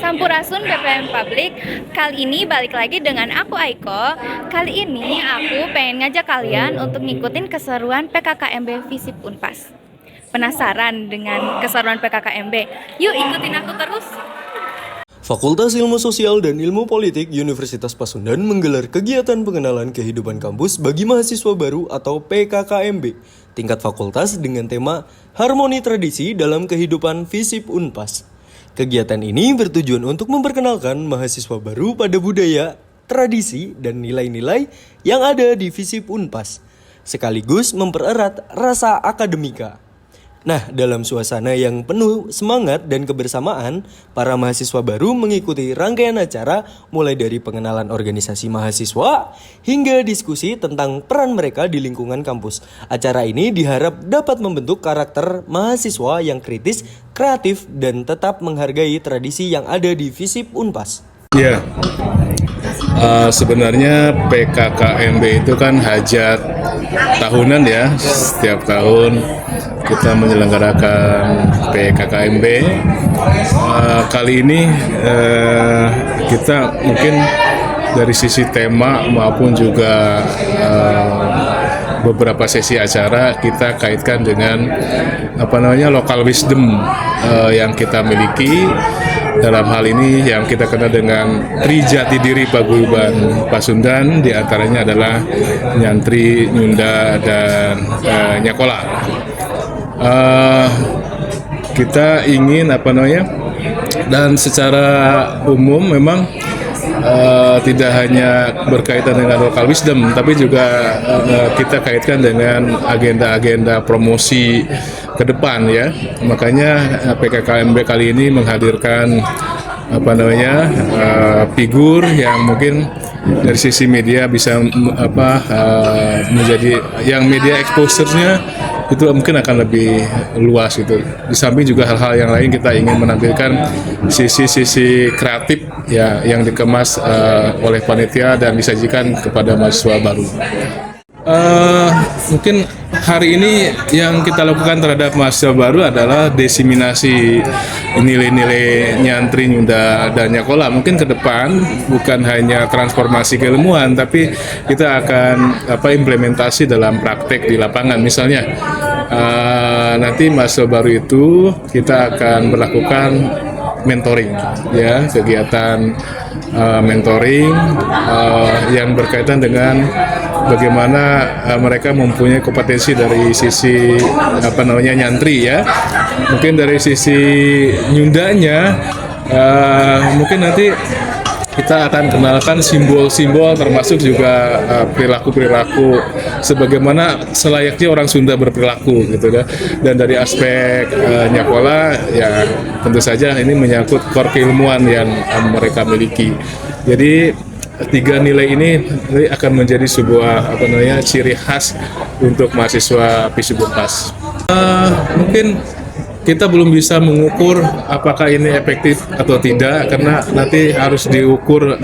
Sampurasun BPM Publik. Kali ini balik lagi dengan aku Aiko. Kali ini aku pengen ngajak kalian untuk ngikutin keseruan PKKMB Visip Unpas. Penasaran dengan keseruan PKKMB? Yuk ikutin aku terus. Fakultas Ilmu Sosial dan Ilmu Politik Universitas Pasundan menggelar kegiatan pengenalan kehidupan kampus bagi mahasiswa baru atau PKKMB tingkat fakultas dengan tema Harmoni Tradisi dalam Kehidupan Visip Unpas. Kegiatan ini bertujuan untuk memperkenalkan mahasiswa baru pada budaya, tradisi, dan nilai-nilai yang ada di Visip Unpas, sekaligus mempererat rasa akademika. Nah, dalam suasana yang penuh semangat dan kebersamaan, para mahasiswa baru mengikuti rangkaian acara mulai dari pengenalan organisasi mahasiswa hingga diskusi tentang peran mereka di lingkungan kampus. Acara ini diharap dapat membentuk karakter mahasiswa yang kritis, kreatif, dan tetap menghargai tradisi yang ada di Visip Unpas. Ya, sebenarnya PKKMB itu kan hajat tahunan ya, setiap tahun kita menyelenggarakan PKKMB. Kali ini kita mungkin dari sisi tema maupun juga beberapa sesi acara kita kaitkan dengan local wisdom yang kita miliki. Dalam hal ini yang kita kenal dengan Tri Jati Diri Paguyuban Pasundan, diantaranya adalah Nyantri, Nyunda, dan Nyakola. Kita ingin dan secara umum memang tidak hanya berkaitan dengan local wisdom, tapi juga kita kaitkan dengan agenda-agenda promosi ke depan ya. Makanya PKKMB kali ini menghadirkan figur yang mungkin dari sisi media bisa menjadi yang media exposure-nya itu mungkin akan lebih luas gitu. Di samping juga hal-hal yang lain kita ingin menampilkan sisi-sisi kreatif ya yang dikemas oleh panitia dan disajikan kepada mahasiswa baru. Mungkin hari ini yang kita lakukan terhadap mahasiswa baru adalah desiminasi nilai-nilai Nyantri, Nyunda, dan Nyakola. Mungkin ke depan bukan hanya transformasi keilmuan, tapi kita akan implementasi dalam praktek di lapangan. Misalnya nanti mahasiswa baru itu kita akan berlakukan mentoring ya, kegiatan mentoring yang berkaitan dengan bagaimana mereka mempunyai kompetensi dari sisi nyantri ya. Mungkin dari sisi nyundanya mungkin nanti kita akan kenalkan simbol-simbol termasuk juga perilaku-perilaku sebagaimana selayaknya orang Sunda berperilaku gitu ya. Dan dari aspek Nyakola ya tentu saja ini menyangkut core keilmuan yang mereka miliki. Jadi tiga nilai ini akan menjadi sebuah ciri khas untuk mahasiswa Visip Unpas. Mungkin kita belum bisa mengukur apakah ini efektif atau tidak karena nanti harus diukur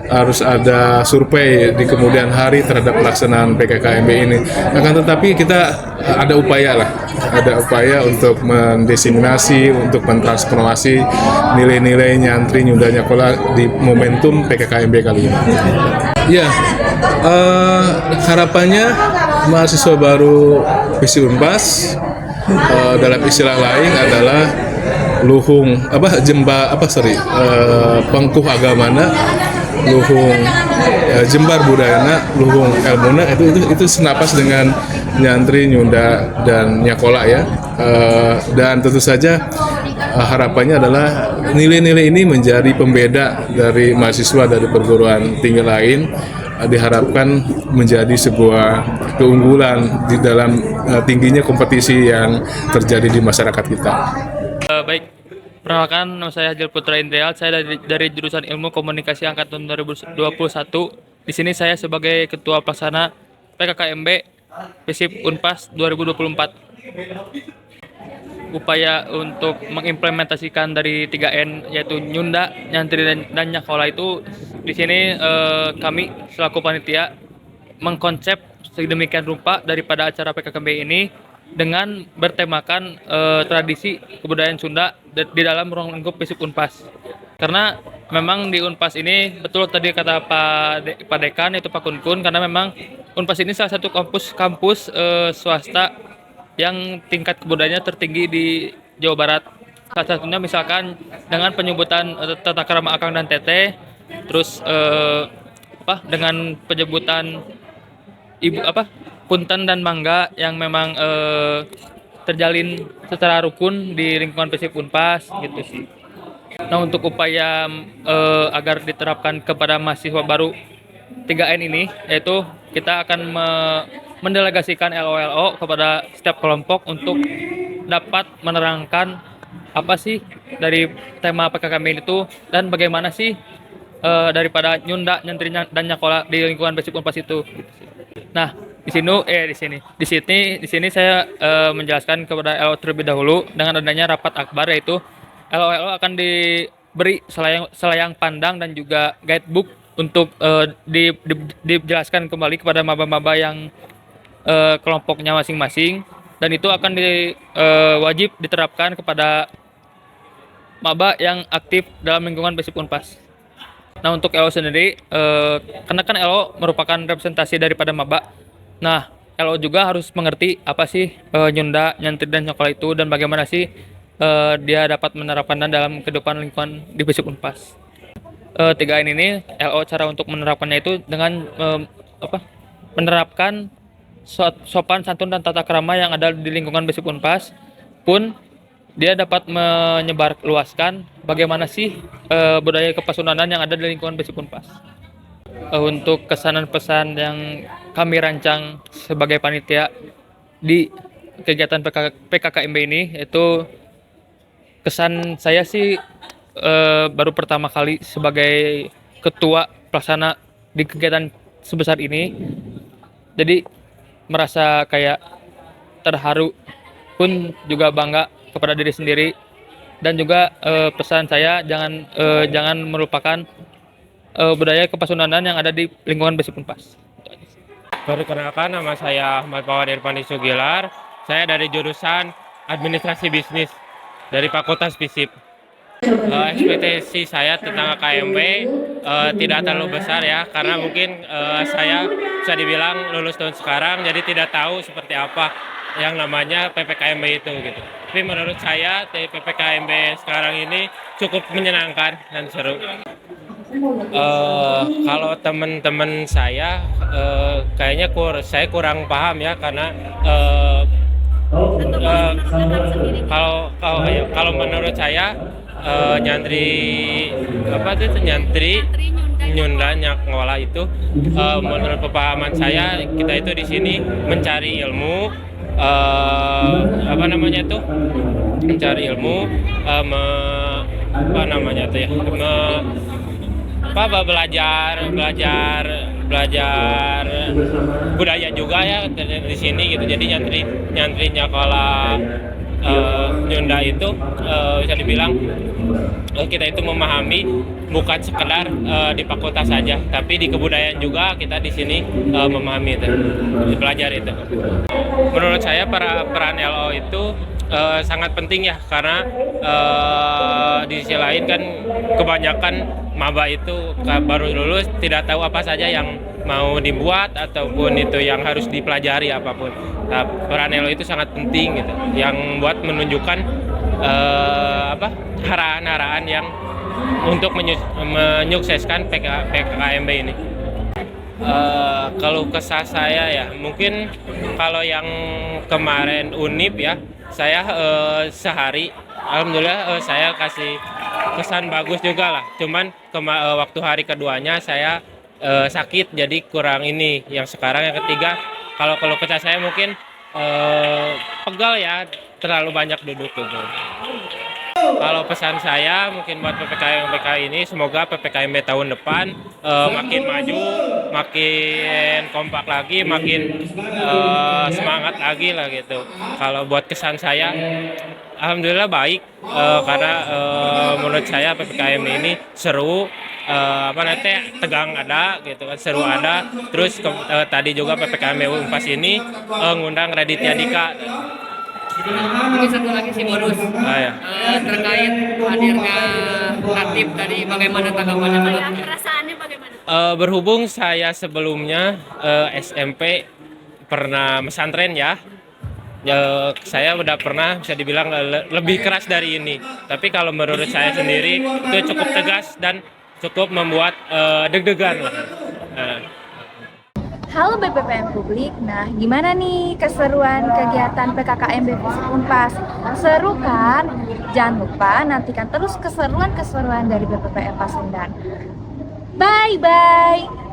harus ada survei di kemudian hari terhadap pelaksanaan PKKMB ini. Akan tetapi kita ada upaya untuk mendesiminasi, untuk mentransformasi nilai-nilai Nyantri, Nyunda, Nyakola di momentum PKKMB kali ini. Ya, harapannya mahasiswa baru Visip Unpas dalam istilah lain adalah pengkuh agamana, luhung jembar budayana, luhung ilmuna, itu senapas dengan Nyantri, Nyunda, dan Nyakola ya. Dan tentu saja harapannya adalah nilai-nilai ini menjadi pembeda dari mahasiswa dari perguruan tinggi lain, diharapkan menjadi sebuah keunggulan di dalam tingginya kompetisi yang terjadi di masyarakat kita. Baik, perkenalkan nama saya Hajil Putra Indrial, saya dari jurusan Ilmu Komunikasi angkatan 2021. Di sini saya sebagai Ketua Pelaksana PKKMB Visip Unpas 2024. Upaya untuk mengimplementasikan dari 3N yaitu Nyunda, Nyantri, dan Nyakola itu di sini kami selaku panitia mengkonsep sedemikian rupa daripada acara PKKMB ini dengan bertemakan tradisi kebudayaan Sunda di dalam ruang lingkup FISIP Unpas. Karena memang di Unpas ini betul tadi kata Pak Dekan itu Pak Kunkun, karena memang Unpas ini salah satu kampus swasta yang tingkat kebudayaannya tertinggi di Jawa Barat. Salah satunya misalkan dengan penyebutan tata krama akang dan teteh, terus dengan penyebutan ibu punten dan mangga yang memang terjalin secara rukun di lingkungan FISIP Unpas gitu sih. Nah, untuk upaya agar diterapkan kepada mahasiswa baru 3N ini, yaitu kita akan mendelegasikan LO kepada setiap kelompok untuk dapat menerangkan apa sih dari tema PKKMB itu dan bagaimana sih daripada nyunda, nyentri dan nyakola di lingkungan FISIP Unpas itu. Nah, di sini saya menjelaskan kepada LO terlebih dahulu dengan adanya rapat akbar, yaitu LO akan diberi selayang pandang dan juga guidebook untuk dijelaskan kembali kepada maba-maba yang kelompoknya masing-masing, dan itu akan wajib diterapkan kepada maba yang aktif dalam lingkungan FISIP Unpas. Nah, untuk LO sendiri, karena kan LO merupakan representasi daripada maba. Nah, LO juga harus mengerti apa sih nyunda, nyantri, dan nyokola itu, dan bagaimana sih dia dapat menerapkannya dalam kehidupan lingkungan di FISIP Unpas. 3N ini, LO cara untuk menerapkannya itu dengan menerapkan sopan santun dan tata krama yang ada di lingkungan FISIP Unpas, pun dia dapat menyebarluaskan bagaimana sih budaya kepesunanan yang ada di lingkungan FISIP Unpas. Untuk kesan dan pesan yang kami rancang sebagai panitia di kegiatan PKKMB ini, yaitu kesan saya sih baru pertama kali sebagai ketua pelaksana di kegiatan sebesar ini, jadi merasa kayak terharu pun juga bangga kepada diri sendiri, dan juga pesan saya jangan melupakan budaya kepesunanan yang ada di lingkungan FISIP Unpas. Perkenalkan, nama saya Ahmad Pawan Irfandi Sugilar. Saya dari jurusan Administrasi Bisnis dari Fakultas FISIP. Ekspektasi saya tentang KMB tidak terlalu besar ya, karena mungkin saya bisa dibilang lulus tahun sekarang, jadi tidak tahu seperti apa yang namanya PPKMB itu gitu. Tapi menurut saya PPKMB sekarang ini cukup menyenangkan dan seru. Kalau teman-teman saya kayaknya saya kurang paham ya, karena kalau menurut saya nyantri nyunda nyakola itu menurut pemahaman saya, kita itu di sini mencari ilmu, mencari ilmu, belajar budaya juga ya di sini gitu. Jadi nyantri nyakola nyunda itu bisa dibilang kita itu memahami bukan sekedar di fakultas saja, tapi di kebudayaan juga kita di sini memahami itu, belajar itu. Menurut saya peran LO itu sangat penting ya, karena di sisi lain kan kebanyakan maba itu baru lulus tidak tahu apa saja yang mau dibuat ataupun itu yang harus dipelajari apapun. Nah, peran LO itu sangat penting gitu, yang buat menunjukkan arahan-arahan yang untuk menyukseskan PKKMB ini. Kalau kesah saya ya, mungkin kalau yang kemarin UNIP ya, saya sehari, alhamdulillah saya kasih kesan bagus juga lah. Cuman waktu hari keduanya saya sakit, jadi kurang ini. Yang sekarang yang ketiga, kalau kesah saya mungkin pegal ya, terlalu banyak duduk gitu. Kalau pesan saya mungkin buat PPKMB ini, semoga PPKMB tahun depan makin maju, makin kompak lagi, makin semangat lagi lah gitu. Kalau buat kesan saya, alhamdulillah baik, karena menurut saya PPKMB ini seru, apa nanti tegang ada gitu kan, seru ada. Terus tadi juga PPKMB Unpas ini ngundang Raditya Dika. Mungkin satu lagi sih bonus Ya. terkait hadirnya Natib tadi, bagaimana tanggapannya? Perasaannya bagaimana? Berhubung saya sebelumnya SMP pernah pesantren ya, saya udah pernah bisa dibilang lebih keras dari ini. Tapi kalau menurut saya sendiri itu cukup tegas dan cukup membuat deg-degan lah. Halo BPPM Publik, nah gimana nih keseruan kegiatan PKKMB Visip Unpas? Seru kan? Jangan lupa nantikan terus keseruan-keseruan dari BPPM Pasundan. Bye-bye!